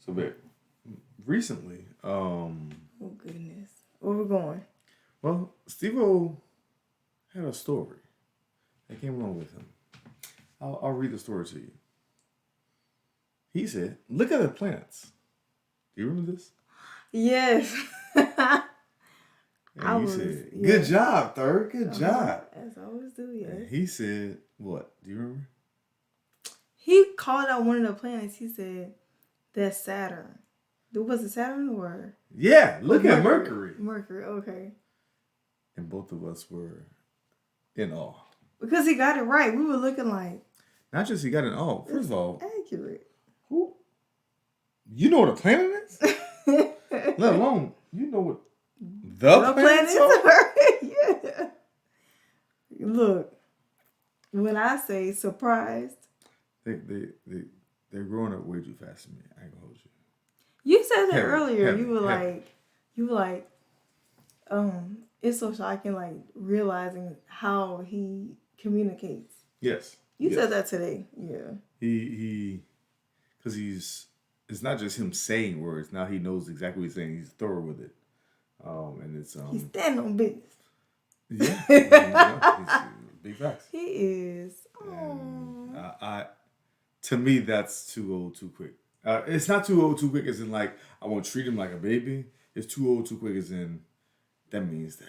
So, babe, recently, Oh goodness, where we going? well, Stevo had a story that came along with him. I'll read the story to you. He said, "Look at the planets." Do you remember this? Yes. And you said, "Good job, third. Good job." As I always do, yes. And he said, "What? Do you remember?" He called out one of the planets. He said, "That's Saturn." Was it Saturn or? Yeah, look at Mercury. Mercury, okay. And both of us were in awe. Because he got it right. We were looking like... Not just he got in awe. First of all... accurate. Who? You know what a planet is? Let alone, you know what the planets are? Yeah. Look, when I say surprised... They're growing up way too fast for me. I ain't gonna hold you. You said that earlier. You were like, it's so shocking, like realizing how he communicates. Yes. You said that today. Yeah. Because it's not just him saying words. Now he knows exactly what he's saying. He's thorough with it. And it's he's standing on business. Yeah. He's big facts. He is. To me, that's too old, too quick. It's not too old, too quick as in like, I won't treat him like a baby. It's too old, too quick as in, that means that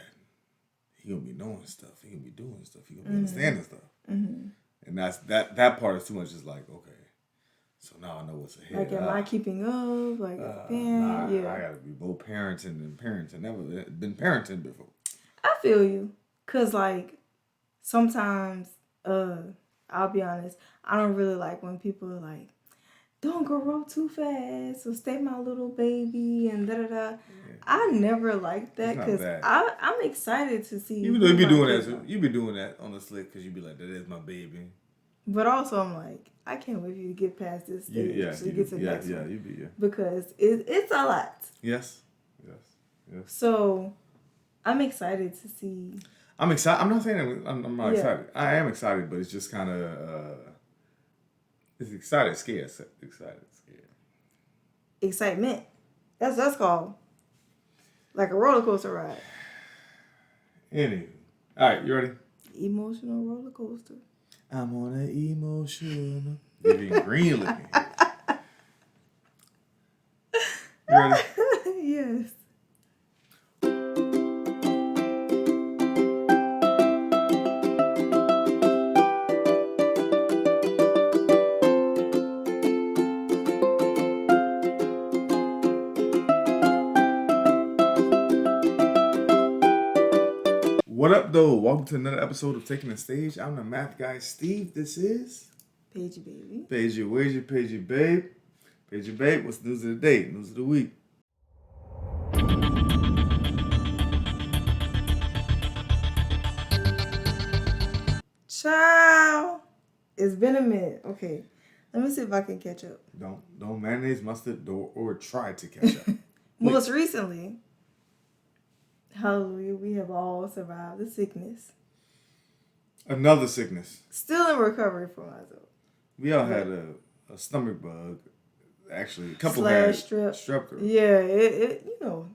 he gonna be knowing stuff. He gonna be doing stuff. He gonna be understanding stuff. Mm-hmm. And that part is too much just like, okay, so now I know what's ahead. Like, am I keeping up? Like, I gotta be both parenting and parenting. Never been parenting before. I feel you. Cause like, sometimes, I'll be honest, I don't really like when people are like, don't grow up too fast, or stay my little baby, and da-da-da. Yeah. I never liked that, because I'm excited to see. Even though you be doing that, you be doing that on the slick, because you be like, that is my baby. But also, I'm like, I can't wait for you to get past this stage. You get to the next one. You be, Because it's a lot. Yes. So, I'm excited to see. I'm excited. I'm not saying I'm not excited. I am excited, but it's just kind of... it's excited, scared. Excited, scared. Excitement. That's called. Like a roller coaster ride. Anyway. All right, you ready? Emotional roller coaster. I'm on an emotional... Giving green looking. You ready? Yes. What up, though? Welcome to another episode of Taking the Stage. I'm the math guy, Steve. This is... PaigeyBabe. PaigeyBabe. PaigeyBabe, what's the news of the day? News of the week. Ciao. It's been a minute. Okay. Let me see if I can catch up. Don't mayonnaise, mustard, or try to catch up. Most recently... Hallelujah, we have all survived the sickness. Another sickness. Still in recovery for myself. We all had a stomach bug. Actually, a couple had strep throat. Yeah, it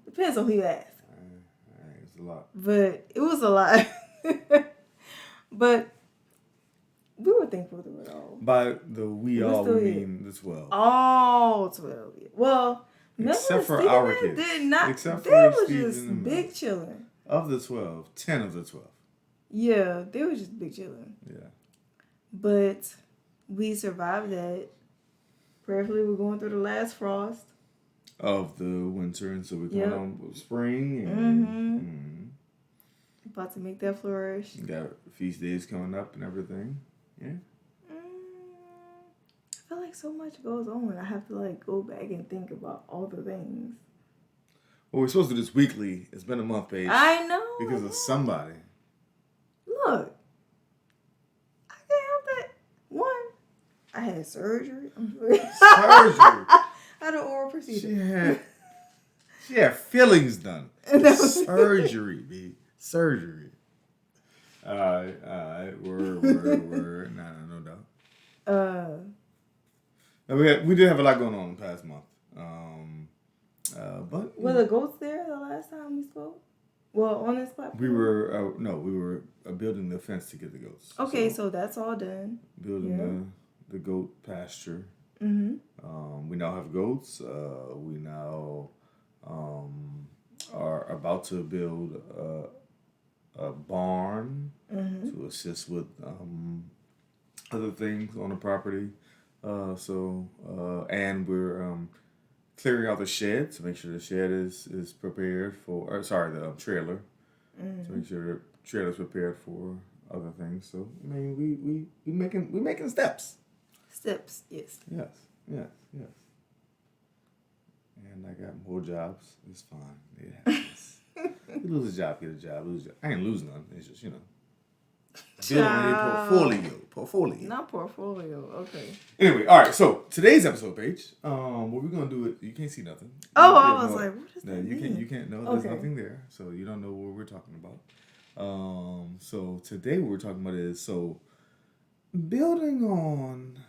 depends on who you ask. It's a lot. But it was a lot. But we were thankful through it all. By the we mean the 12. All 12. Well... Except for our kids. Except for they was just big chilling. Of the 12, 10 of the 12. Yeah, they were just big chilling. Yeah. But we survived that. Prayerfully, we're going through the last frost. Of the winter, and so we're going on spring. And, about to make that flourish. You got feast days coming up and everything. Yeah. I feel like so much goes on. I have to like go back and think about all the things. Well, we're supposed to do this weekly. It's been a month, Paige. I know. Because of somebody. Look. I can't help that. One, I had surgery. Surgery? I had an oral procedure. She had fillings done. Surgery, B. Surgery. All right. Word. Nah, no doubt. We did have a lot going on in the past month. But were the goats there the last time we spoke? Well, on this platform? we were building the fence to get the goats. Okay, so that's all done. Building the goat pasture. Mm-hmm. We now have goats. We now are about to build a barn to assist with other things on the property. And we're clearing out the shed to make sure the shed is prepared for. The trailer to make sure the trailer's prepared for other things. So I mean, we making steps. Steps, yes. Yes. And I got more jobs. It's fine. It happens. You lose a job, get a job. Lose a job. I ain't losing none. It's just building a portfolio. Not portfolio. Okay. Anyway, all right. So today's episode, Paige. What we're gonna do it. You can't see nothing. Oh, I was like, what does that mean? You can't know. There's nothing there, so you don't know what we're talking about. So today what we're talking about is building on.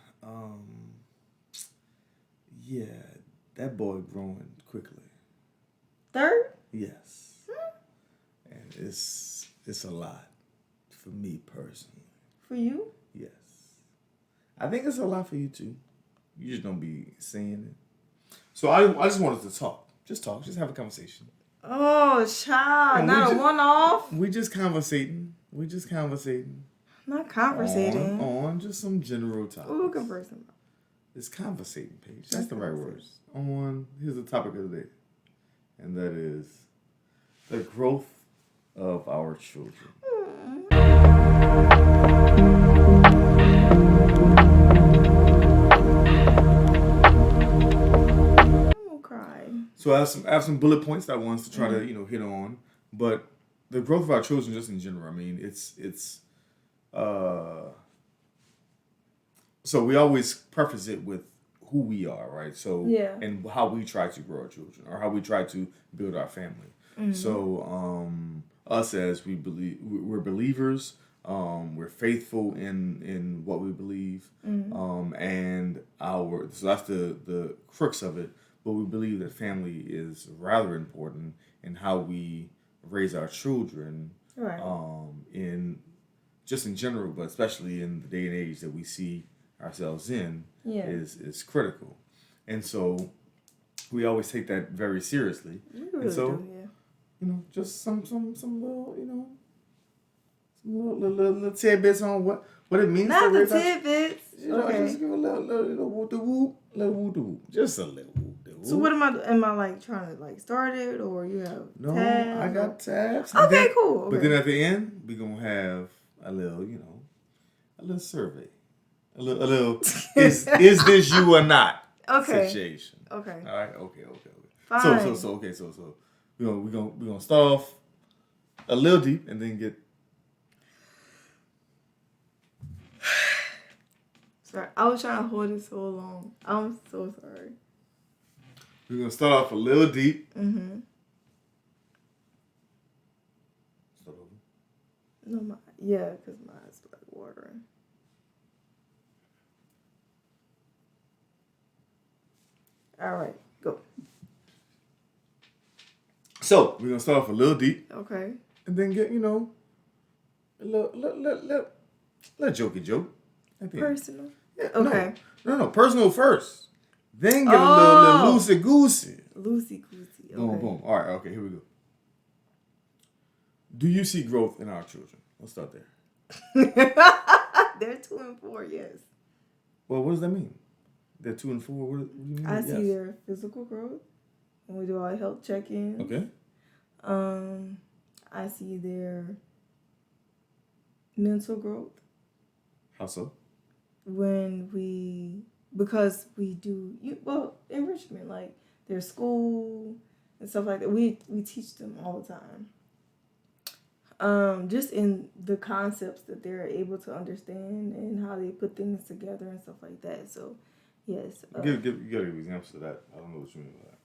That boy growing quickly. Third? Yes. And it's a lot for me personally. For you? Yes. I think it's a lot for you too. You just don't be saying it. So I just wanted to talk. Just have a conversation. Oh, child. And not a one-off? We just conversating. Not conversating. On just some general topics. What are we conversing about? It's conversating, Paige. That's the right words. Here's the topic of the day. And that is the growth of our children. I'm gonna cry. So I have some bullet points that I want to try to hit on, but the growth of our children just in general. I mean, it's so we always preface it with who we are, right? So and how we try to grow our children or how we try to build our family. So us as we're believers, we're faithful in what we believe, and so that's the crux of it. But we believe that family is rather important in how we raise our children, right? In general, but especially in the day and age that we see ourselves in, is critical, and so we always take that very seriously. Really Just some little tidbits on what it means. Not the tidbits. Just give a little whoop de whoop, just a little whoop de whoop. So what am I like trying to like start it or you have tabs? I got tabs. Okay, cool. Okay. But then at the end we're gonna have a little survey. A little is this you or not? Okay. Situation. Okay. All right. Okay. Fine. So we're gonna start off a little deep and then get. Sorry, I was trying to hold it so long. I'm so sorry. We're gonna start off a little deep. Mm-hmm. Start over. No, because mine's like watering. All right, go. So we're gonna start off a little deep. Okay. And then get a little jokey joke. Personal. Yeah, okay. No. Personal first. Then get a little loosey goosey. Loosey goosey. Okay. Boom. All right. Okay. Here we go. Do you see growth in our children? Let's start there. They're 2 and 4. Yes. Well, what does that mean? They're 2 and 4. What do you mean? I see their physical growth when we do our health check-ins. Okay. I see their mental growth. How so? Because we do enrichment, like their school and stuff like that. We teach them all the time. Just in the concepts that they're able to understand and how they put things together and stuff like that. So, yes. You gotta give examples of that. I don't know what you mean by that.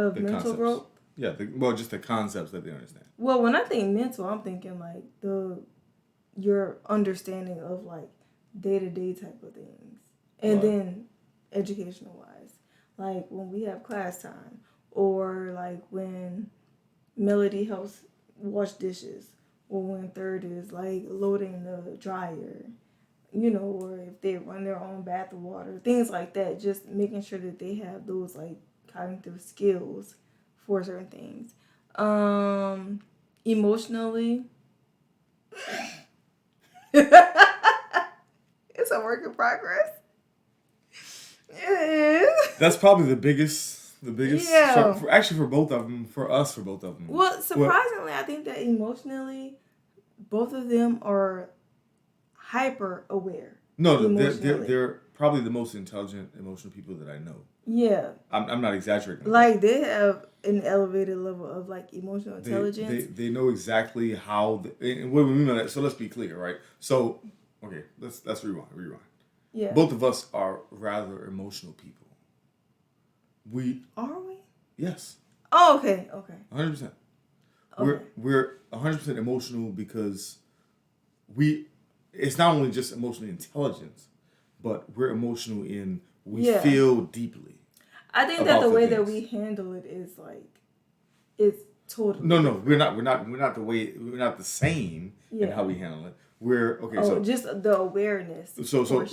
Of mental concepts. growth? Yeah, just the concepts that they understand. Well, when I think mental, I'm thinking like your understanding of like day-to-day type of things. And then educational wise. like when we have class time, or like when Melody helps wash dishes, or when Third is like loading the dryer, or if they run their own bath of water, things like that. Just making sure that they have those like cognitive skills for certain things. Emotionally, it's a work in progress. It is. That's probably the biggest. Yeah. For both of them. For us, for both of them. Well, surprisingly, I think that emotionally, both of them are hyper aware. No, they're probably the most intelligent, emotional people that I know. Yeah. I'm not exaggerating. Like, they have an elevated level of like emotional intelligence. They know exactly how. And what we mean by that. So let's be clear, right? So, okay, let's rewind. Yeah. Both of us are rather emotional people. Are we? Yes. Oh, okay. 100%. Okay. We're 100% emotional because it's not only just emotional intelligence, but we're emotional in we feel deeply. I think that the way that we handle it is like it's totally No, we're not the same in how we handle it. We're okay. So just the awareness.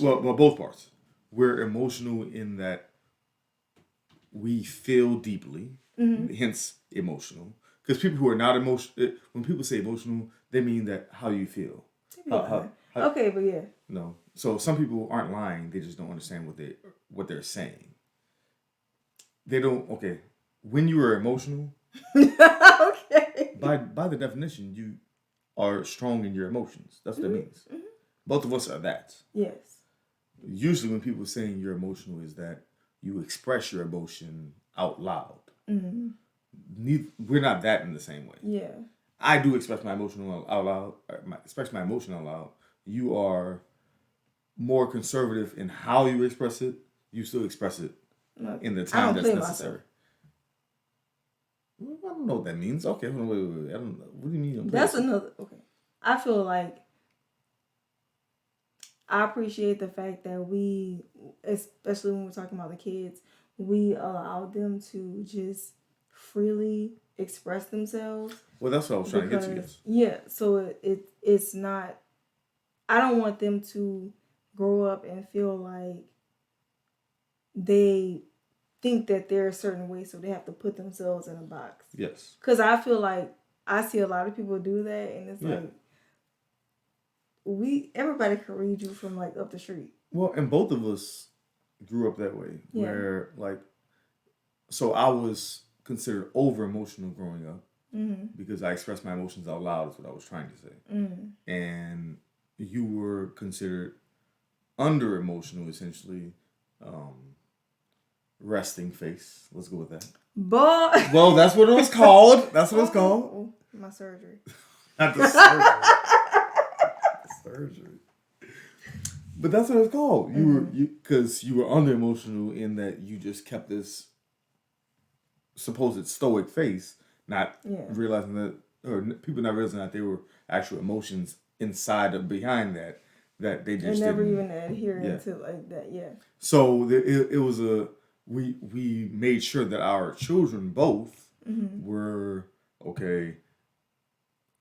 Well, both parts. We're emotional in that we feel deeply, hence emotional. Because people who are not emotional, when people say emotional, they mean that how you feel. Okay, but yeah. No, so some people aren't lying. They just don't understand what they're saying. They don't. Okay, when you are emotional, okay. By the definition, you are strong in your emotions. That's what that means. Mm-hmm. Both of us are that. Yes. Usually, when people are saying you're emotional, is that you express your emotion out loud. Mm-hmm. We're not that in the same way. Yeah. I do express my emotion out loud. Express my emotion out loud. You are more conservative in how you express it. You still express it in the time that's necessary. I don't know what that means. Okay, hold on, wait. I don't know. What do you mean? That's another. Okay. I feel like I appreciate the fact that we, especially when we're talking about the kids, we allow them to just freely express themselves. Well, that's what I was trying to get to. Yes. Yeah, so it's not. I don't want them to grow up and feel like they think that they're a certain way, so they have to put themselves in a box. Yes. Because I feel like I see a lot of people do that, and it's like everybody can read you from like up the street. Well, and both of us grew up that way, where like, so I was considered over emotional growing up because I expressed my emotions out loud. Is what I was trying to say, and you were considered under emotional, essentially. Resting face. Let's go with that. But well, that's what it was called. That's what it's called. My surgery. Not the surgery. But that's what it's called. Because you were under emotional in that you just kept this supposed stoic face, not realizing that, or people not realizing that there were actual emotions inside or behind that they just never even adhering to like that. Yeah. So it was we made sure that our children both were okay.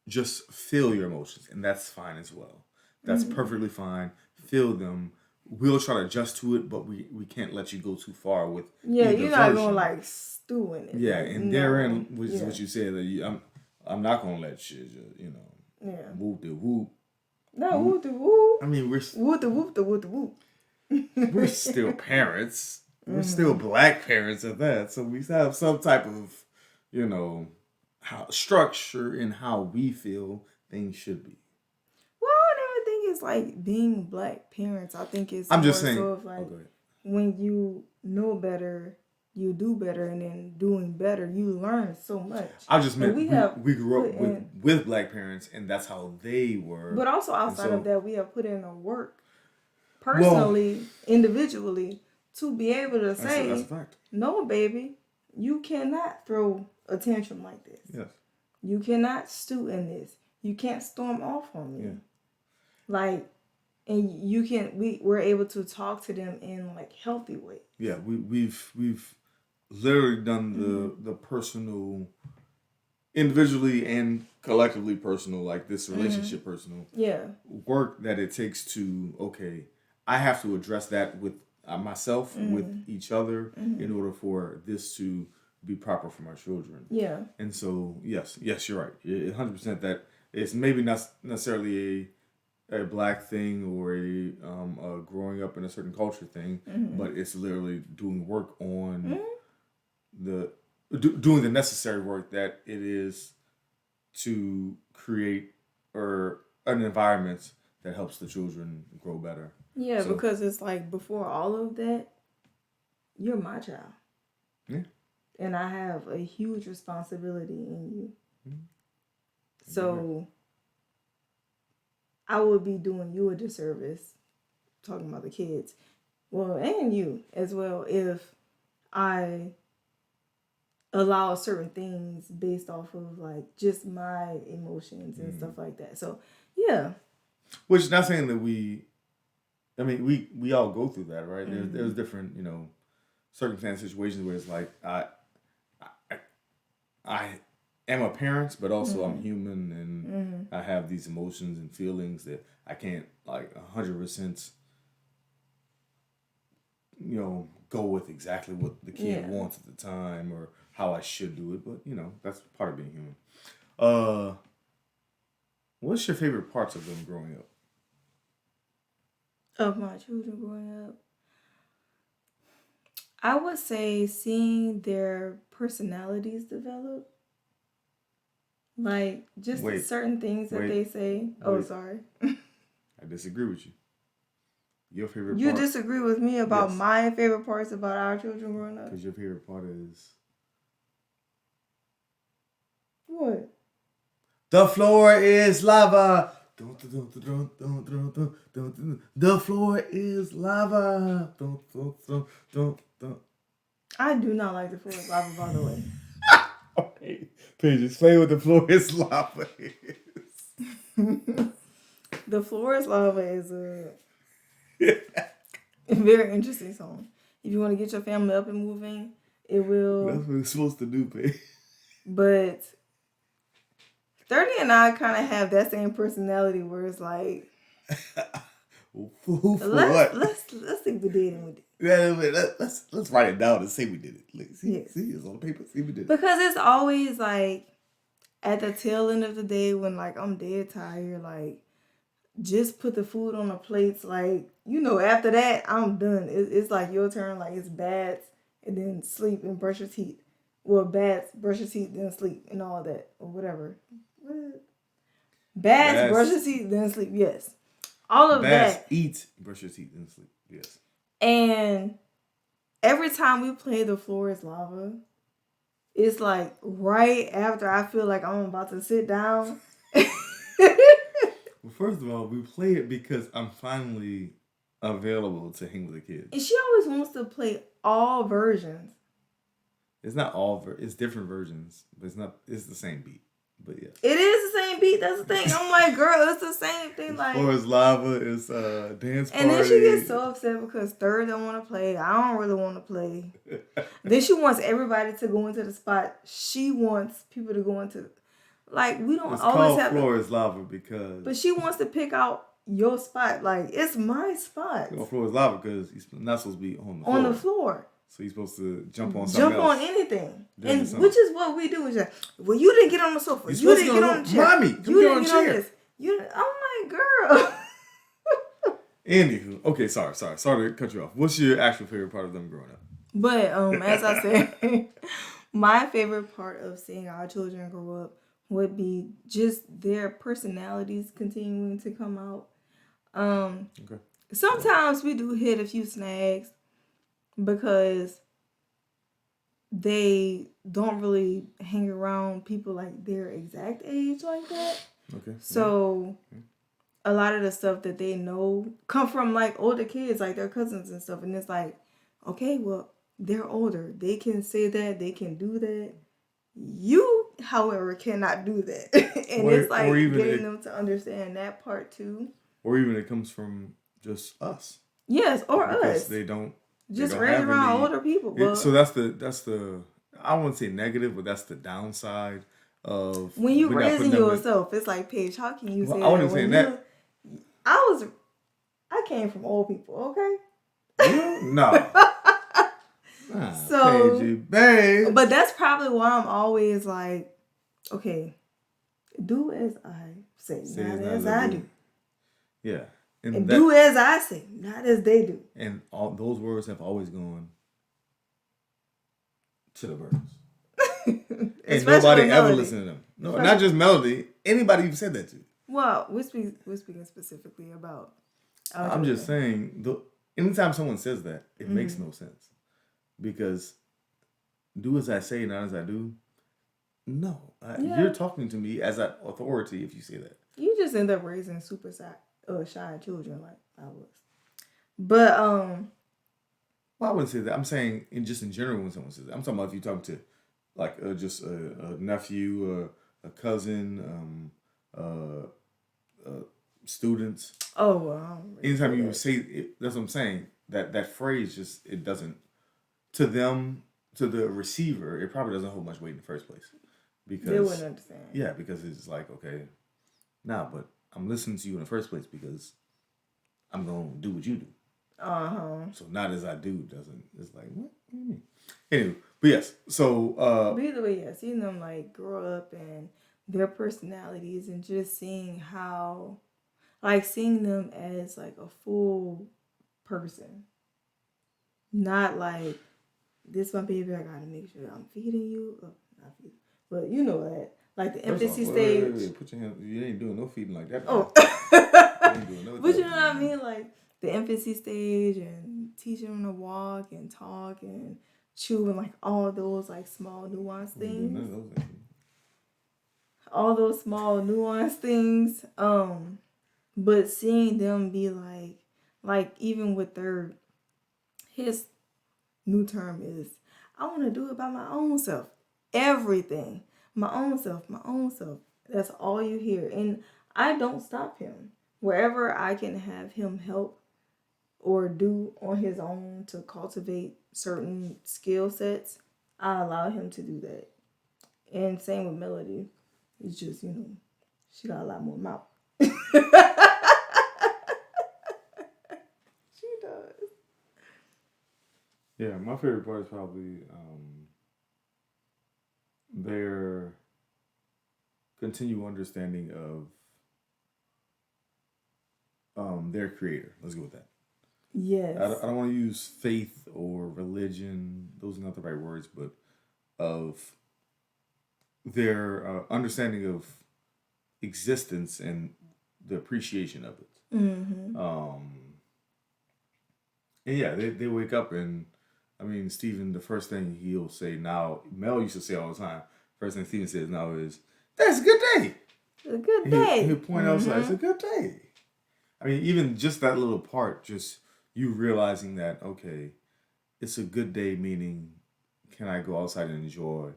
Just feel your emotions, and that's fine as well. That's perfectly fine. Feel them. We'll try to adjust to it, but we can't let you go too far with. Yeah, you're not going like stew in it. Yeah, and therein, which is what you said, that I'm not gonna let you, whoop the whoop. No, whoop the whoop. I mean, we're whoop the whoop the whoop the whoop. We're still parents. We're still black parents at that, so we have some type of, how structure in how we feel things should be. Well, I never think it's like being black parents. I think it's I'm just saying. So of like when you know better, you do better, and then doing better, you learn so much. I just meant we grew up with black parents, and that's how they were. But also outside of that, we have put in the work personally, individually, to be able to say, that's a fact. No, baby, you cannot throw a tantrum like this. Yes. You cannot stew in this. You can't storm off on me. Yeah. Like, and we're able to talk to them in like healthy ways. Yeah, we've literally done the personal, individually and collectively personal, like this relationship personal work that it takes to, okay, I have to address that with myself, with each other, in order for this to be proper for my children. Yeah. And so, yes, you're right. 100% that it's maybe not necessarily a black thing or a growing up in a certain culture thing, but it's literally doing work on doing the necessary work that it is to create or an environment that helps the children grow better. Yeah, so, because it's like before all of that, you're my child. Yeah. And I have a huge responsibility in you. So I would be doing you a disservice, talking about the kids, well, and you as well, if I allow certain things based off of like just my emotions and stuff like that. So yeah. Which not saying that we all go through that, right? There's different, circumstance situations where it's like I am a parent, but also I'm human and I have these emotions and feelings that I can't like 100%, go with exactly what the kid wants at the time or how I should do it. But, that's part of being human. What's your favorite parts of them growing up? Of my children growing up? I would say seeing their personalities develop. Like, just certain things that they say. Oh, sorry. I disagree with you. Your favorite part. You disagree with me about my favorite parts about our children growing up? Because your favorite part is... What? The floor is lava. The floor is lava. I do not like the floor is lava, by the way. Okay, Paige, explain what the floor is lava is. The floor is lava is a very interesting song. If you want to get your family up and moving, it will. That's what it's supposed to do, Paige. But 30 and I kind of have that same personality where it's like, let's see if we did and we did. Yeah, let's write it down and say we did it. Like, see, it's on the paper. See, we did it. Because it's always like at the tail end of the day when like I'm dead tired, like just put the food on the plates. Like, after that I'm done. It's like your turn. Like it's baths and then sleep and brush your teeth. Well, baths, brush your teeth, then sleep and all that or whatever. Baths, brush your teeth, then sleep. Yes, all of that. Eat, brush your teeth, then sleep. Yes. And every time we play The Floor is Lava, it's like right after I feel like I'm about to sit down. Well, first of all, we play it because I'm finally available to hang with the kids. And she always wants to play all versions. It's not all, it's different versions, but it's the same beat. But yes. It is the same beat. That's the thing. I'm like, girl, it's the same thing. Like, Floor is lava. It's a dance party. And then she gets so upset because Third don't want to play. I don't really want to play. Then she wants everybody to go into the spot. She wants people to go into. Like, we don't always have. Floor is lava because. But she wants to pick out your spot. Like, it's my spot. Floor is lava because he's not supposed to be on the floor. On the floor. So you're supposed to jump on something else. Jump on anything. And which is what we do. Is like, well, you didn't get on the sofa. You didn't get on the chair. Mommy, you didn't get on this. I'm like, girl. Anywho, okay, sorry to cut you off. What's your actual favorite part of them growing up? But as I said, my favorite part of seeing our children grow up would be just their personalities continuing to come out. Okay. Sometimes we do hit a few snags because they don't really hang around people like their exact age like that. Okay. So a lot of the stuff that they know come from like older kids, like their cousins and stuff. And it's like, okay, well, they're older. They can say that. They can do that. You, however, cannot do that. And it's like getting them to understand that part too. or even it comes from just us. Yes, or Because us. they don't Just raised have around any. older people. But So that's the I won't say negative, but that's the downside of when you we're not putting raising them in. yourself, it's like, Paige, how can you Well, say I that wasn't saying when that. I came from old people, okay? You? No. Nah, So, PaigeyBabe. but that's probably why I'm always like, okay, do as I say, Say not it's not as as I I do. do. Yeah. And do as I say, not as they do. And all those words have always gone to the birds. And nobody ever listened to them. No, Especially, not just Melody. Anybody you've said that to. Well, we're speaking specifically about. I'm just saying, anytime someone says that, it makes no sense. Because do as I say, not as I do. No. You're talking to me as an authority if you say that. You just end up raising super shy children like I was. But, Well, I wouldn't say that. I'm saying in general when someone says that. I'm talking about if you talk to like just a nephew, a cousin, students. Oh, well. Anytime you say it, that's what I'm saying. That phrase just it doesn't to them to the receiver. It probably doesn't hold much weight in the first place because they wouldn't understand. Yeah, because it's like okay, but I'm listening to you in the first place because I'm gonna do what you do. So not as I do doesn't. It's like what do you mean? Anyway, but yes. So but either way, yeah, seeing them like grow up and their personalities and just seeing how, like seeing them as like a full person, not like this my baby. I gotta make sure I'm feeding you. Not feeding, but you know that like the infancy stage. Wait, put your hand. You ain't doing no feeding like that. Oh, you ain't doing no but you know what I mean, like the infancy stage and teaching them to walk and talk and chew and like all those like small nuanced things. All those small nuanced things. But seeing them be like even with his new term is, I want to do it by my own self. Everything. My own self, my own self. That's all you hear. And I don't stop him. Wherever I can have him help or do on his own to cultivate certain skill sets, I allow him to do that. And same with Melody. It's just, she got a lot more mouth. She does. Yeah, my favorite part is probably their continued understanding of their creator. Let's go with that. Yes. I don't want to use faith or religion. Those are not the right words, but of their understanding of existence and the appreciation of it. Mm-hmm. And yeah, they wake up and I mean, Steven, the first thing he'll say now, Mel used to say all the time, first thing Steven says now is, that's a good day. It's a good day. He'll point out, it's a good day. I mean, even just that little part, just you realizing that, okay, it's a good day, meaning can I go outside and enjoy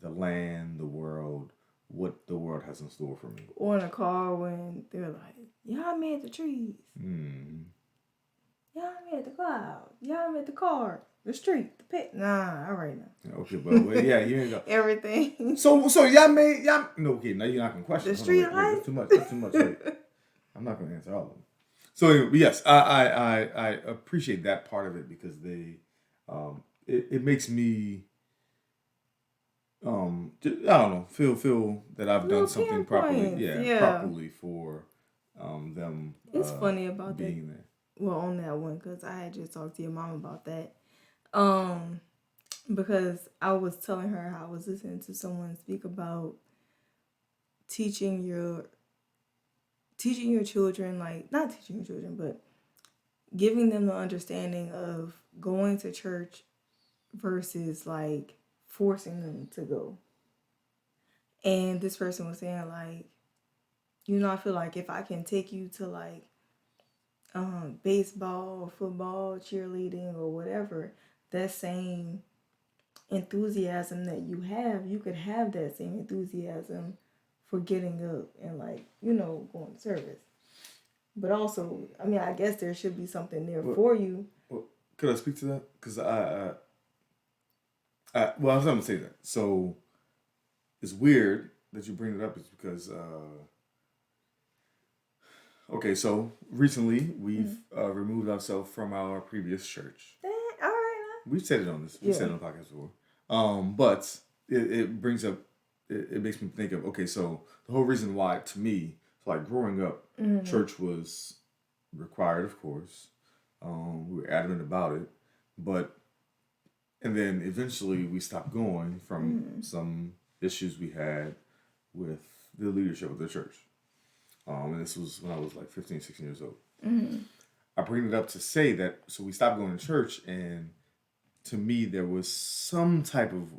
the land, the world, what the world has in store for me. Or in a car when they're like, y'all made the trees. Y'all made the clouds. Y'all made the car, the street, the pit. Nah, all right now. Okay, but yeah, you ain't got everything. So y'all made y'all. No, okay, now you're not gonna question the street light. That's too much. That's too much. Wait. I'm not gonna answer all of them. So anyway, yes, I appreciate that part of it because they, it makes me, I don't know, feel that I've done something properly. Yeah, properly for, them. It's funny about being that. There. Well, on that one, because I had just talked to your mom about that. Because I was telling her how I was listening to someone speak about teaching your children, like not teaching your children, but giving them the understanding of going to church versus like forcing them to go. And this person was saying like, I feel like if I can take you to like baseball, football, cheerleading, or whatever, that same enthusiasm that you could have that same enthusiasm for getting up and like, going to service. But also, I mean, I guess there should be something there Well, for you. well, could I speak to that? Because well, I was going to say that. So it's weird that you bring it up. Is because okay, so recently we've removed ourselves from our previous church. All right. We've said it on this. We've said it on the podcast before. But it brings up. It makes me think of, okay, so the whole reason why, to me, so like growing up, church was required, of course. We were adamant about it, and then eventually we stopped going from some issues we had with the leadership of the church. And this was when I was like 15, 16 years old. I bring it up to say that, so we stopped going to church, and to me, there was some type of,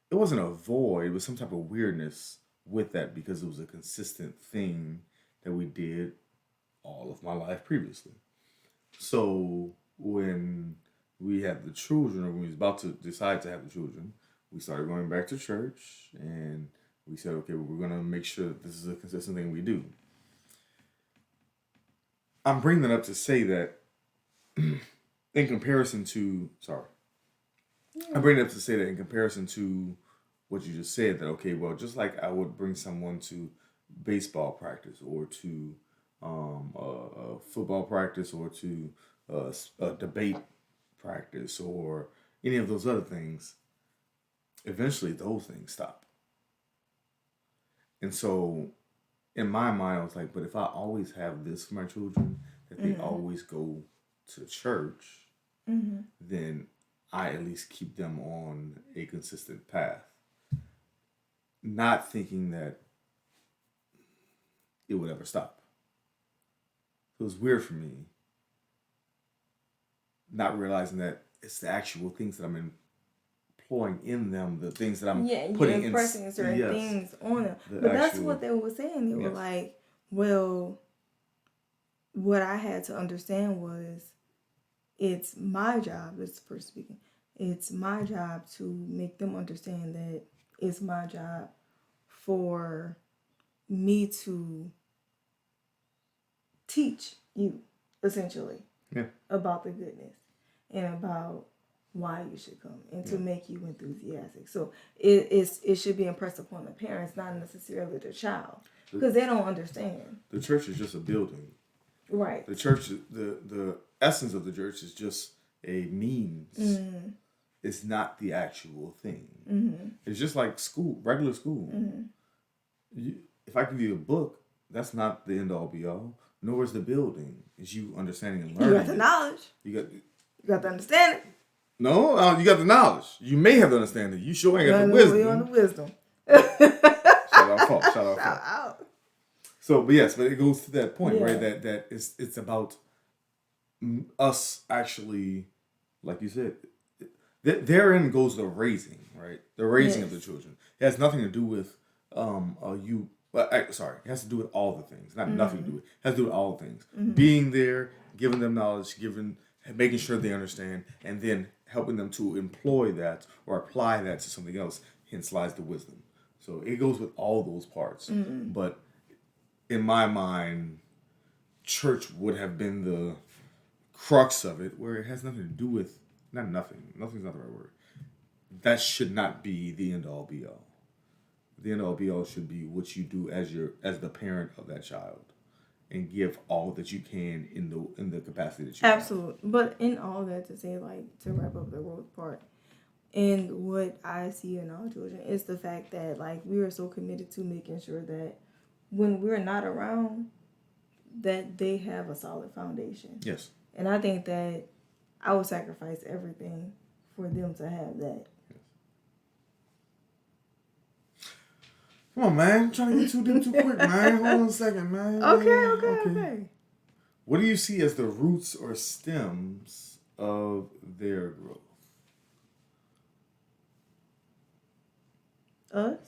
it wasn't a void, it was some type of weirdness with that because it was a consistent thing that we did all of my life previously. So when we had the children, or when we was about to decide to have the children, we started going back to church, and we said, okay, well, we're going to make sure that this is a consistent thing we do. I'm bringing that up to say that in comparison to, I bring it up to say that in comparison to what you just said, that, okay, well, just like I would bring someone to baseball practice or to a football practice or to a debate practice or any of those other things, eventually those things stop. And so in my mind, I was like, but if I always have this for my children, that they always go to church, then I at least keep them on a consistent path. Not thinking that it would ever stop. It was weird for me, not realizing that it's the actual things that I'm employing in them, the things that I'm putting you're impressing certain things on them. But that's what they were saying. They were like, well, what I had to understand was, it's my job, this person speaking, it's my job to make them understand that it's my job for me to teach you, essentially, about the goodness and about why you should come, and to make you enthusiastic. So it should be impressed upon the parents, not necessarily the child, because they don't understand. The church is just a building. Right. The church, the essence of the church is just a means. It's not the actual thing. It's just like school, regular school. If I give you a book, that's not the end all be all. Nor is the building. It's you understanding and learning. You got the knowledge. You got the understanding. No, you got the knowledge. You may have the understanding. You sure ain't got the wisdom. You on the wisdom. Shout out. So, but yes, but it goes to that point, right? That it's about us actually, like you said, therein goes the raising, right? The raising of the children. It has nothing to do with you. It has to do with all the things. Not nothing to do with it. It has to do with all the things. Being there, giving them knowledge, making sure they understand, and then helping them to employ that or apply that to something else. Hence lies the wisdom. So it goes with all those parts. But in my mind, church would have been the crux of it, where it has nothing to do with, nothing's not the right word. That should not be the end all be all. The end all be all should be what you do as the parent of that child, and give all that you can in the capacity that you have. Absolutely. But in all that, to say, like, to wrap up the growth part, and what I see in our children is the fact that, like, we are so committed to making sure that when we're not around, that they have a solid foundation. Yes. And I think that I would sacrifice everything for them to have that. Come on, man. I'm trying to get too deep too quick, man. Hold on a second, man. Okay. What do you see as the roots or stems of their growth? Us?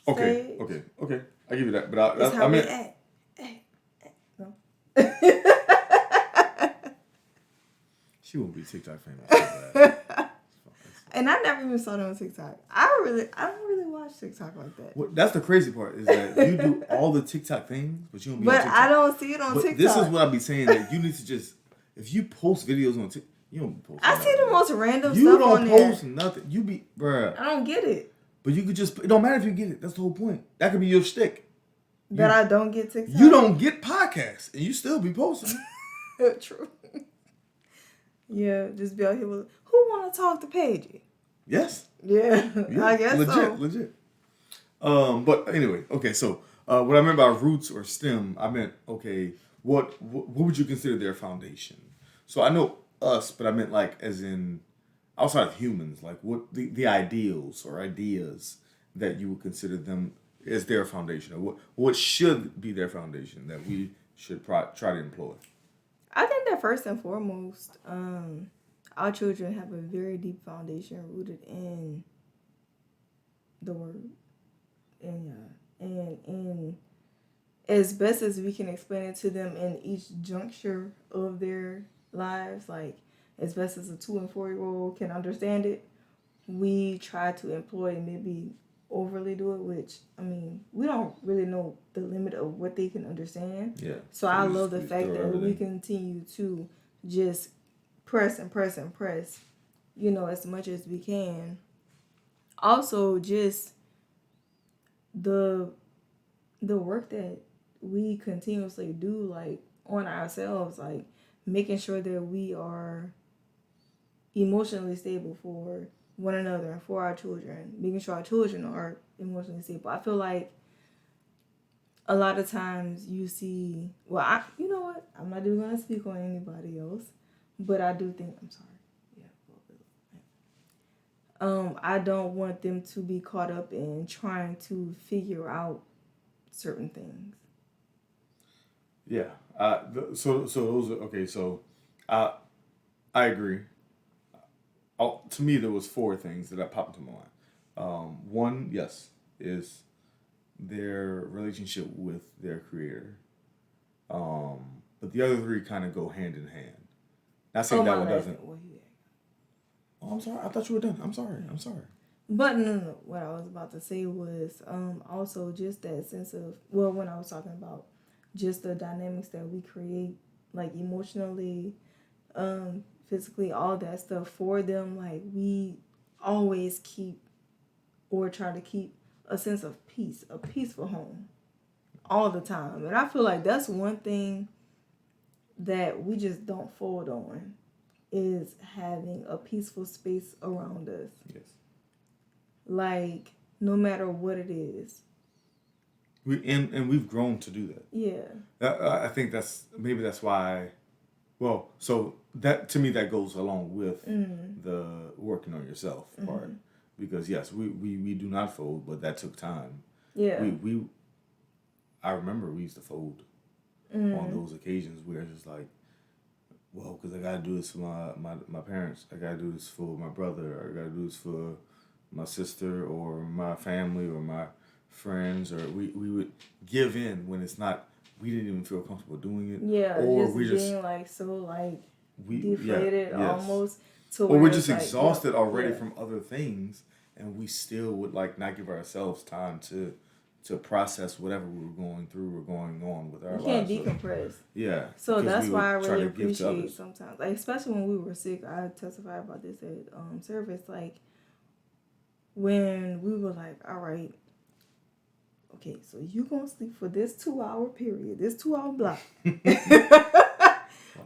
Okay. Staige. Okay. I give you that. But That's how we act. No. She won't be TikTok famous. So bad. And I never even saw them on TikTok. I don't really watch TikTok like that. Well, that's the crazy part is that you do all the TikTok things, but you don't be on But TikTok. I don't see it on but TikTok. This is what I be saying, that you need to just, if you post videos on TikTok, you don't post. I see the most random you stuff don't on post there. nothing. You be, bruh. I don't get it. But you could just, it don't matter if you get it. That's the whole point. That could be your shtick. That I don't get TikTok. You don't get podcasts, and you still be posting. True. Yeah, just be out here with, who want to talk to Paigey? Yes. Yeah, I guess legit. But anyway, okay. So what I meant by roots or stem, I meant, okay, what would you consider their foundation? So I know us, but I meant like as in outside of humans, like what the ideals or ideas that you would consider them as their foundation, or what should be their foundation that we should try to employ. I think that first and foremost, our children have a very deep foundation rooted in the word, and as best as we can explain it to them in each juncture of their lives, like as best as a 2 and 4-year-old can understand it, we try to employ, maybe overly do it, which, I mean, we don't really know the limit of what they can understand. Yeah. So I love the fact that we continue to just press and press and press, as much as we can. Also, just the work that we continuously do, like, on ourselves, like, making sure that we are emotionally stable for one another and for our children, making sure our children are emotionally stable. I feel like a lot of times you see, you know what? I'm not even going to speak on anybody else, but I do think, I'm sorry. Yeah. I don't want them to be caught up in trying to figure out certain things. Yeah. So those are, okay. So, I agree. To me, there was 4 things that popped into my mind. One, yes, is their relationship with their creator. But the other 3 kind of go hand in hand. Not saying that one doesn't. Oh, I'm sorry. I thought you were done. I'm sorry. But no. What I was about to say was also just that sense of, when I was talking about just the dynamics that we create, like emotionally, physically, all that stuff for them, like we always keep or try to keep a sense of peace, a peaceful home all the time. And I feel like that's one thing that we just don't fold on, is having a peaceful space around us. Yes. Like, no matter what it is. We've grown to do that. Yeah. I think that's why. Well, so that, to me, that goes along with the working on yourself part, because yes, we do not fold, but that took time. Yeah. I remember we used to fold on those occasions where it's just like, well, because I gotta do this for my parents, I gotta do this for my brother, I gotta do this for my sister or my family or my friends, or we would give in when it's not. We didn't even feel comfortable doing it. Yeah, or just we being deflated almost. Or we're just exhausted already from other things, and we still would not give ourselves time to process whatever we were going through or going on with our lives. You can't decompress. Yeah. So that's why I really appreciate sometimes, especially when we were sick. I testified about this at service, when we were like, all right, okay, so you gonna sleep for this 2-hour period, this 2-hour block. Make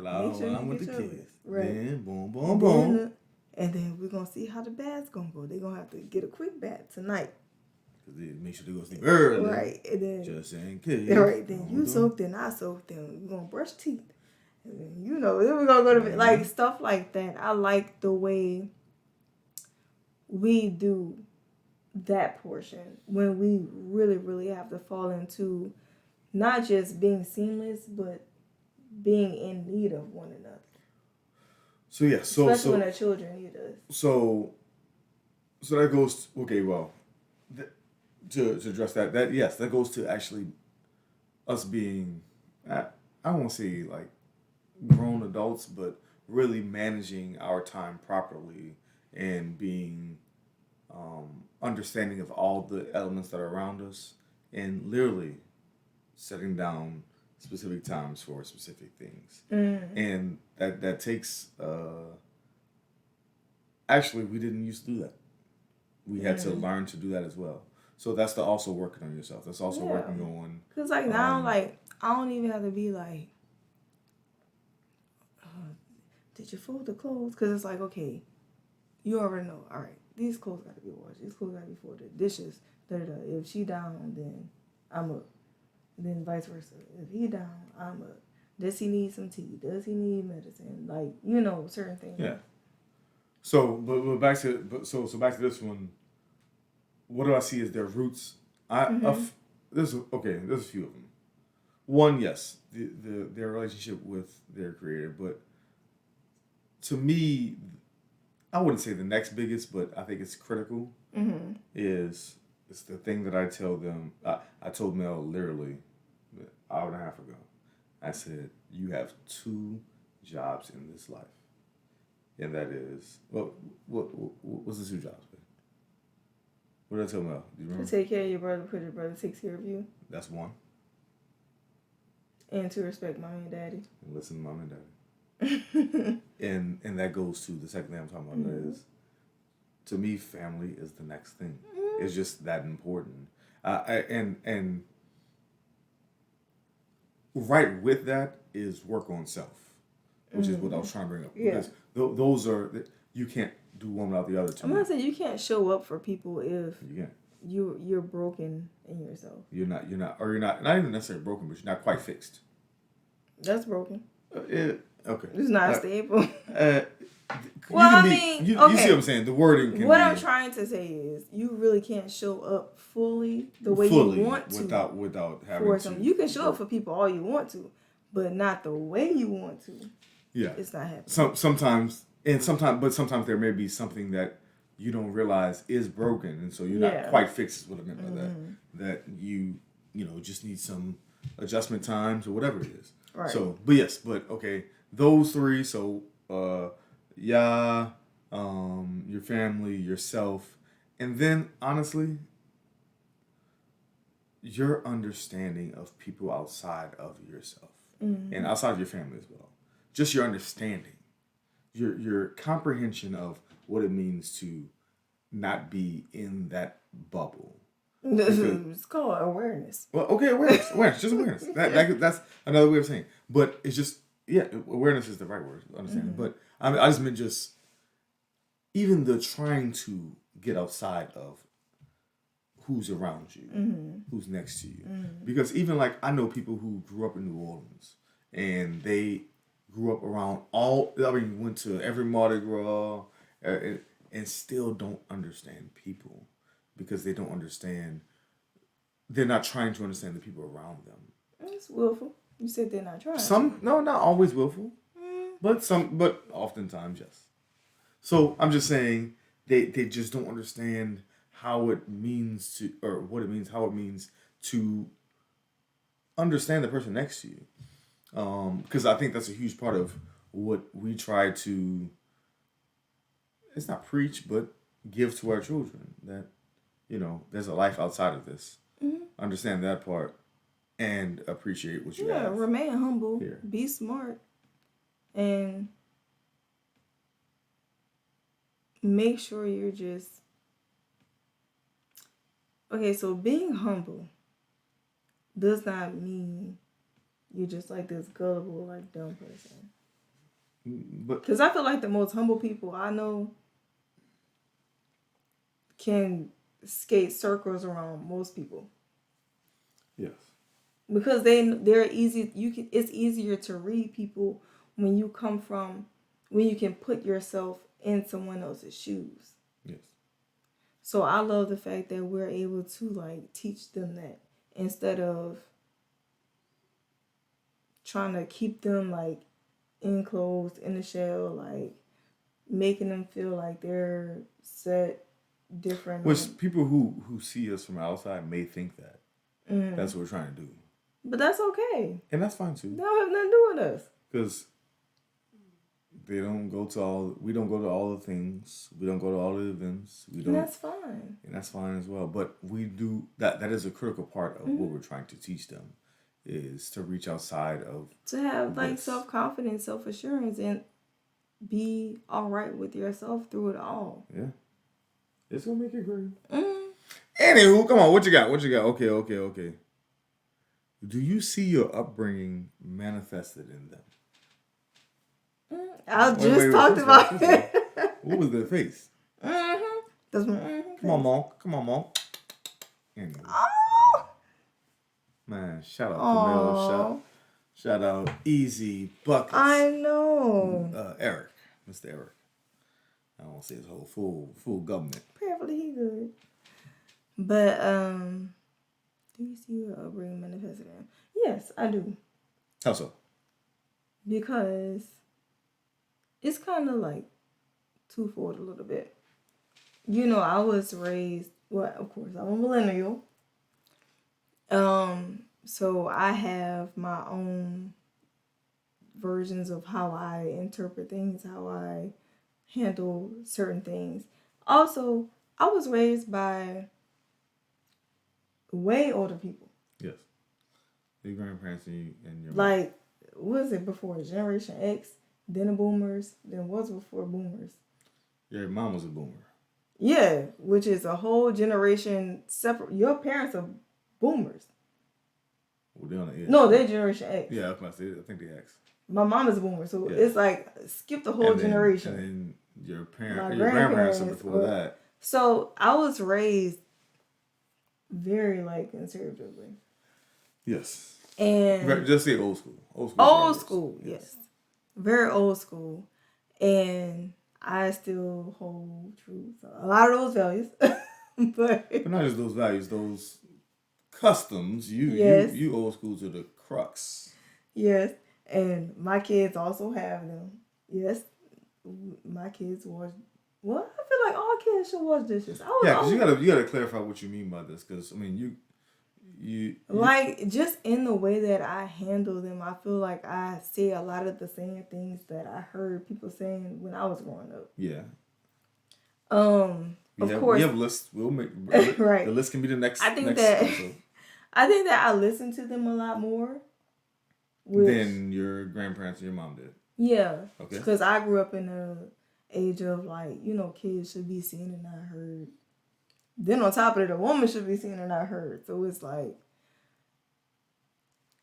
sure I'm with the kids. Right. Then boom. And then we're gonna see how the bath's gonna go. They're gonna have to get a quick bath tonight. Make sure they go sleep early. Right. And then just in case. Right. Then you soak, then I soak, then we're gonna brush teeth. And then, then we're gonna go to bed. Stuff like that. I like the way we do that portion when we really, really have to fall into not just being seamless, but being in need of one another. So yeah, especially when our children need us. So that goes to address that yes, that goes to actually us being, I don't want to say grown adults, but really managing our time properly and being understanding of all the elements that are around us, and literally setting down specific times for specific things. And that takes actually, we didn't used to do that. We had to learn to do that as well. So that's the also working on yourself. That's also working on. Cause like now, like I don't even have to be like, did you fold the clothes? Cause it's like, okay, you already know. All right, these clothes got to be washed. These clothes got to be folded. Dishes. Da da. If she down, then I'm up. And then vice versa. If he down, I'm up. Does he need some tea? Does he need medicine? Like, you know, certain things. Yeah. So, but back to so back to this one. What do I see as their roots? There's a few of them. One, yes, their relationship with their creator, but to me, I wouldn't say the next biggest, but I think it's critical. Is it's the thing that I tell them. I told Mel literally an hour and a half ago. I said, you have 2 jobs in this life, and that is what's the 2 jobs? What did I tell Mel? Do you remember? To take care of your brother, because your brother takes care of you. That's one. And to respect mommy and daddy. And listen to mom and daddy. and that goes to the second thing I'm talking about. That is, to me, family is the next thing. It's just that important. And right with that is work on self, which is what I was trying to bring up. Yeah. Because those are, you can't do one without the other. I'm gonna say you can't show up for people if you can't. You're broken in yourself. You're not not even necessarily broken, but you're not quite fixed. That's broken. Okay. It's not stable. Well, you see what I'm saying? The wording can I'm trying to say is you really can't show up fully the way you want to without having for to. something. You can show up for people all you want to, but not the way you want to. Yeah. It's not happening. Sometimes there may be something that you don't realize is broken, and so you're not quite fixed. Is what I meant by that. That you just need some adjustment times or whatever it is. Right. So, okay, those 3. So, your family, yourself, and then honestly, your understanding of people outside of yourself and outside of your family as well. Just your understanding, your comprehension of what it means to not be in that bubble. It's called awareness. Well, okay, awareness, just awareness. That's another way of saying it. But it's just, awareness is the right word, understanding. But I just meant just even the trying to get outside of who's around you, who's next to you. Because even like I know people who grew up in New Orleans and they grew up around went to every Mardi Gras and still don't understand people because they don't understand. They're not trying to understand the people around them. It's willful. You said they're not trying. Not always willful, but oftentimes yes. So I'm just saying they just don't understand how it means to, or what it means, how it means to understand the person next to you. Because I think that's a huge part of what we try to, it's not preach, but give to our children, that, there's a life outside of this. Understand that part and appreciate what you have. Yeah, remain humble, be smart, and make sure you're just, okay, so being humble does not mean you're just like this gullible, like dumb person. Because I feel like the most humble people I know can skate circles around most people. Yes. Because they're easy. It's easier to read people when you can put yourself in someone else's shoes. Yes. So I love the fact that we're able to like teach them that instead of trying to keep them like enclosed in a shell, like making them feel like they're set different. Which people who see us from outside may think that. That's what we're trying to do. But that's okay. And that's fine too. They don't have nothing to do with us. Because They don't go to all. We don't go to all the things. We don't go to all the events. We don't. And that's fine. And that's fine as well. But we do that. That is a critical part of what we're trying to teach them, is to reach outside of To have like this. self-confidence, self-assurance, and be all right with yourself through it all. Yeah, it's gonna make it great. Mm. Anywho, come on. What you got? What you got? Okay. Do you see your upbringing manifested in them? I just talked about it. What was their face? That's my Come on, Mom. Anyway. Oh. Man, shout out to Mel. Shout out Easy Buckets. I know. Eric. Mr. Eric. I don't want to say his whole full government. Prayerfully he good. But do you see your upbringing manifested in? Yes, I do. How so? Because it's kind of like twofold a little bit. You know, I was raised, well, of course, I'm a millennial. So I have my own versions of how I interpret things, how I handle certain things. Also, I was raised by way older people. Yes. Your grandparents and your Like, what was it before? Generation X, then the boomers, then what's before boomers? Your mom was a boomer. Yeah, which is a whole generation separate. Your parents are boomers. Well, they're on the edge. No, they're Generation X. Yeah, I was about to say, I think they asked. My mom is a boomer, so Yeah. it's like skip the whole And then- generation. And then your My grandparents are grandparents before were- that. So I was raised very like conservatively. Yes. And Just say old school. old school, yes. Very old school. And I still hold true to a lot of those values. But not just those values, those customs. Yes. You old school to the crux. Yes. And my kids also have them. Yes. My kids wash. Well, I feel like all kids should wash dishes. Because you gotta clarify what you mean by this. Because I mean, you like just in the way that I handle them, I feel like I say a lot of the same things that I heard people saying when I was growing up. Yeah. Of course, we have lists. We'll make right. The list can be the next. I think next that episode. I think that I listen to them a lot more than your grandparents and your mom did. Yeah. Okay. Because I grew up in a age of like, you know, kids should be seen and not heard. Then on top of it, a woman should be seen and not heard. So it's like,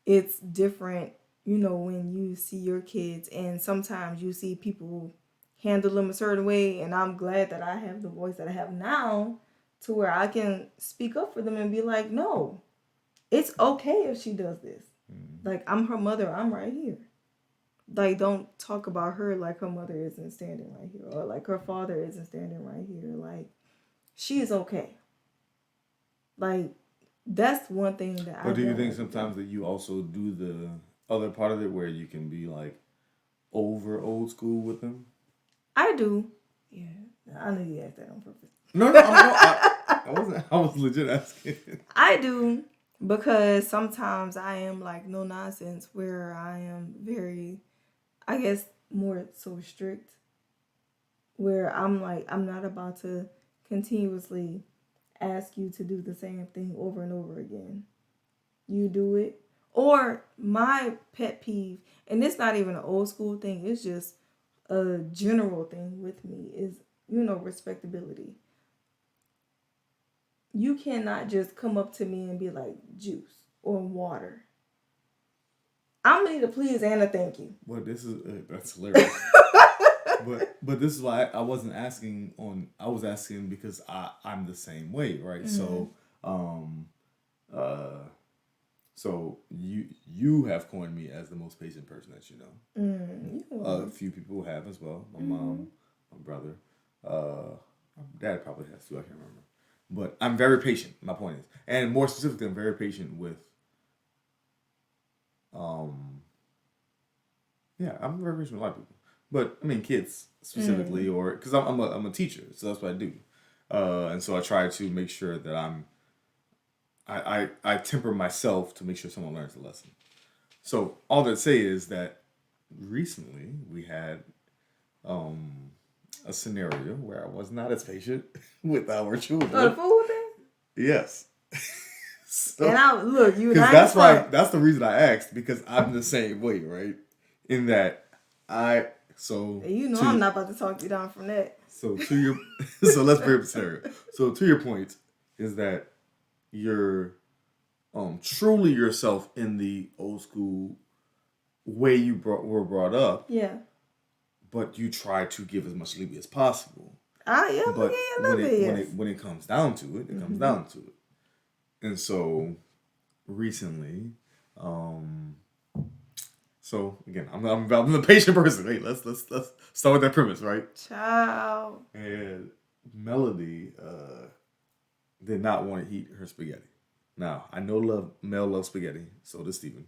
it's different, you know, when you see your kids and sometimes you see people handle them a certain way. And I'm glad that I have the voice that I have now to where I can speak up for them and be like, no, it's okay if she does this. Like, I'm her mother. I'm right here. Like, don't talk about her like her mother isn't standing right here. Or like her father isn't standing right here. Like, she is okay. Like, that's one thing that But do you think sometimes that you also do the other part of it where you can be like over old school with them? I do. Yeah. I knew you asked that on purpose. No, I wasn't. I was legit asking. I do. Because sometimes I am like no nonsense where I am very, I guess, more so strict. Where I'm like, I'm not about to continuously ask you to do the same thing over and over again. You do it. Or my pet peeve, and it's not even an old school thing, it's just a general thing with me, is, you know, respectability. You cannot just come up to me and be like, juice or water. I'm gonna need a please and a thank you. Well, this is that's hilarious. but this is why I wasn't asking on. I was asking because I'm the same way, right? Mm-hmm. So you have coined me as the most patient person that you know. Mm-hmm. A few people have as well. My mom, my brother, my dad probably has too. I can't remember. But I'm very patient, my point is. And more specifically, I'm very patient with, I'm very patient with a lot of people. But, I mean, kids specifically, or, because I'm a teacher, so that's what I do. And so I try to make sure that I temper myself to make sure someone learns the lesson. So all that to say is that recently we had a scenario where I was not as patient with our children. Oh, the food thing? Yes. So, and look, you because that's the reason I asked, because I'm the same way, right? In that I'm not about to talk you down from that. So to your so let's break up the scenario. So to your point is that you're truly yourself in the old school way you were brought up. Yeah. But you try to give as much leeway as possible. Yeah, but yes. when it comes down to it, it comes down to it. And so recently, so again, I'm the patient person. Hey, let's start with that premise, right? Ciao. And Melody did not want to eat her spaghetti. Now I know Mel loves spaghetti, so does Steven.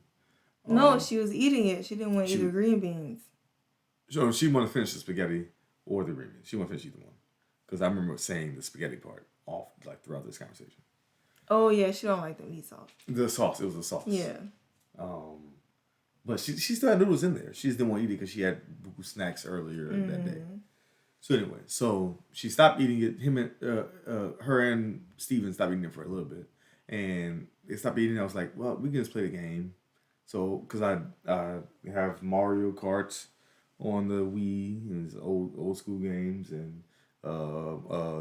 No, she was eating it. She didn't want to eat the green beans. So she wanted to finish the spaghetti or the green beans. She wanted to finish either one, because I remember saying the spaghetti part off like throughout this conversation. Oh yeah, she don't like the meat sauce. The sauce, it was the sauce. Yeah. But she still had noodles in there. She just didn't want to eat it because she had snacks earlier that day. So anyway, so she stopped eating it. Her and Steven stopped eating it for a little bit, and they stopped eating it. I was like, well, we can just play the game. So because I have Mario Kart on the Wii and it's old school games and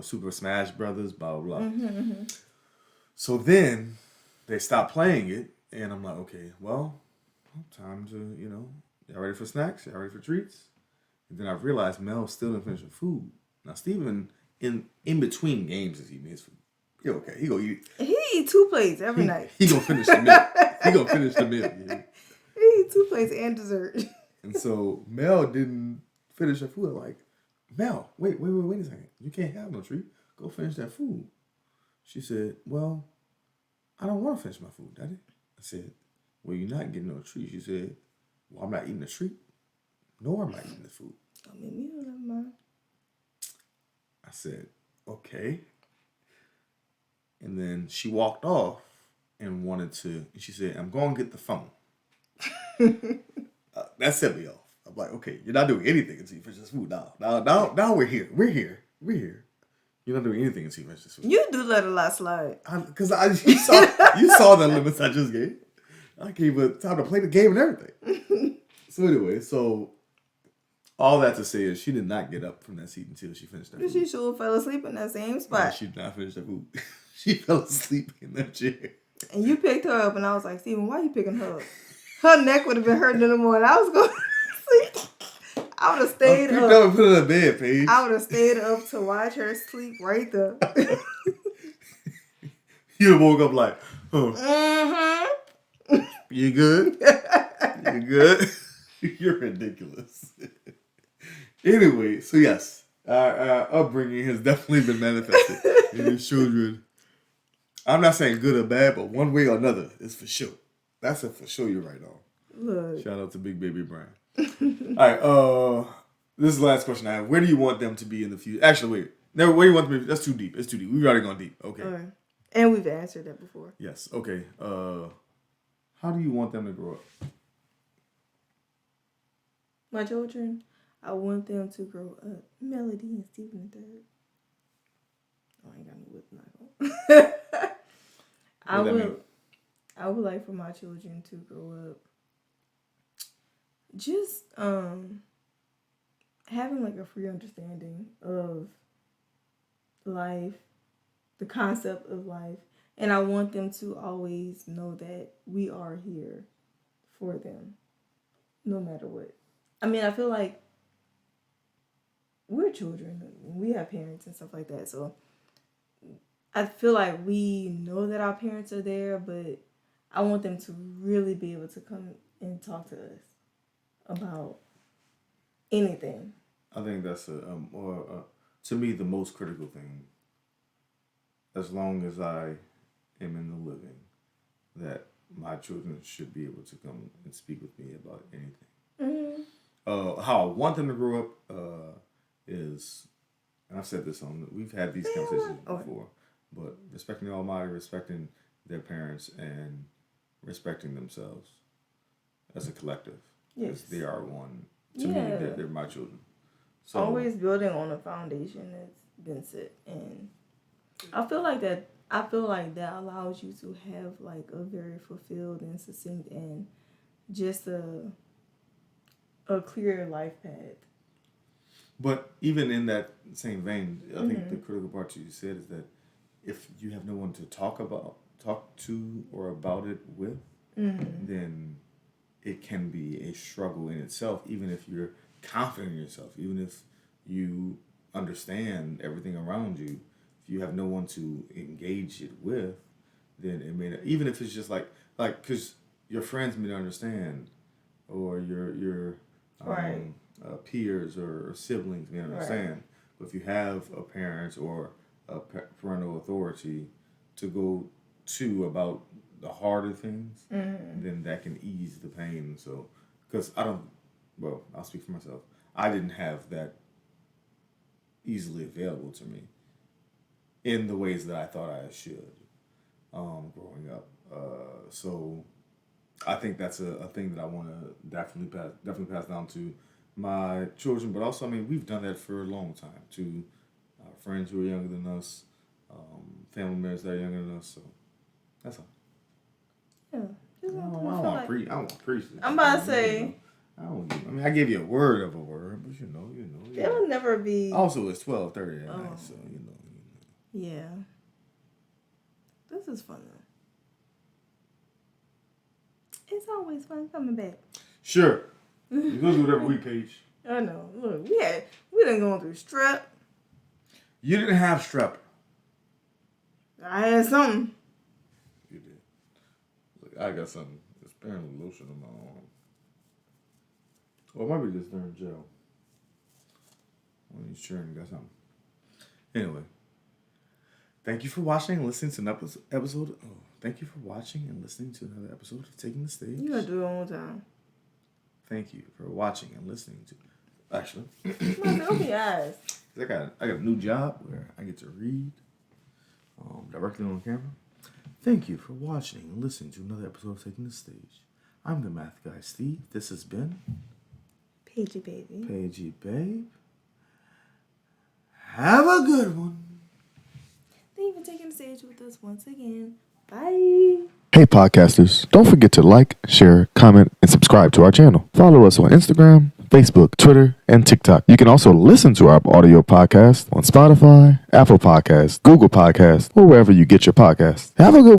Super Smash Brothers, blah blah blah. So then they stopped playing it, and I'm like, okay, well, time to, y'all ready for snacks? Y'all ready for treats? And then I realized Mel still didn't finish her food. Now Steven, in between games, is eating his food. He okay. He gonna eat. He eat 2 plates every night. He gonna finish the meal. He gonna finish the meal. Yeah. He eat 2 plates and dessert. And so Mel didn't finish her food. I'm like, Mel, wait a second. You can't have no treat. Go finish that food. She said, well, I don't want to finish my food, Daddy. I said, well, you're not getting no treat. She said, well, I'm not eating the treat. No, I'm not eating the food. Don't make me do that, Mom. I said, okay. And then she walked off and she said, I'm going to get the phone. That set me off. I'm like, okay, you're not doing anything until you finish this food. Now we're here. We're here. You're not doing anything until you finish this food. You do let a lot slide. Because you saw the limits I just gave. I gave her time to play the game and everything. So anyway, all that to say is she did not get up from that seat until she finished that food. She sure fell asleep in that same spot. No, she did not finish that food. She fell asleep in that chair. And you picked her up, and I was like, Steven, why are you picking her up? Her neck would have been hurting in the morning. I was going to sleep. I would have stayed up. Up and put her in bed, Paige. I would have stayed up to watch her sleep right there. You woke up like, oh. You good? You good? You're ridiculous. Anyway, so yes, our upbringing has definitely been manifested in these children. I'm not saying good or bad, but one way or another, it's for sure. That's a for sure you're right on. Look. Shout out to Big Baby Brian. All right, this is the last question I have. Where do you want them to be in the future? Actually, wait. No, where do you want them to be? That's too deep. It's too deep. We've already gone deep. Okay. All right. And we've answered that before. Yes. Okay. How do you want them to grow up? My children, I want them to grow up. Melody and Steven III. Oh, I ain't got no whip knuckle. I would like for my children to grow up just having like a free understanding of life, the concept of life. And I want them to always know that we are here for them, no matter what. I mean, I feel like we're children. We have parents and stuff like that. So I feel like we know that our parents are there, but I want them to really be able to come and talk to us about anything. I think that's to me, the most critical thing. As long as I am in the living, that my children should be able to come and speak with me about anything. Mm-hmm. How I want them to grow up is, and I've said this we've had these conversations before, but respecting the Almighty, respecting their parents, and respecting themselves as a collective. Yes. They are one. To me, they're my children. So always building on a foundation that's been set, and I feel like that. I feel like that allows you to have like a very fulfilled and succinct and just a clear life path. But even in that same vein, I think the critical part you said is that if you have no one to talk to, or about it with, then it can be a struggle in itself. Even if you're confident in yourself, even if you understand everything around you, if you have no one to engage it with, then it may not, even if it's just like because your friends may not understand, or your Right. peers or siblings may understand. Right. But if you have a parent or a parental authority to go to about the harder things, then that can ease the pain. So, because I'll speak for myself. I didn't have that easily available to me in the ways that I thought I should growing up. So I think that's a thing that I want to definitely pass down to my children. But also, I mean, we've done that for a long time to our friends who are younger than us, family members that are younger than us. So that's all. Yeah. Just I want don't to feel want like. to preach. I'm about to say. I gave you a word of a word, but you know. It'll never be. Also, it's 12:30 at night, so you know. Yeah. This is fun though. It's always fun coming back. Sure. You go do it every week, Paige. I know. Look, we done gone through strep. You didn't have strep. I had something. You did. Look, I got something. There's apparently lotion on my arm. Or it might be just during gel. I'm sure I got something. Anyway. Thank you for watching and listening to another episode. Thank you for watching and listening to another episode of Taking the Stage. You gotta do it one more time. Thank you for watching and listening to. Actually, Open your eyes. I got a new job where I get to read directly on camera. Thank you for watching and listening to another episode of Taking the Stage. I'm the math guy, Steve. This has been PaigeyBabe. PaigeyBabe. Have a good one. Thank you for taking the stage with us once again. Bye. Hey podcasters, don't forget to like, share, comment, and subscribe to our channel. Follow us on Instagram, Facebook, Twitter, and TikTok. You can also listen to our audio podcast on Spotify, Apple Podcasts, Google Podcasts, or wherever you get your podcasts. Have a good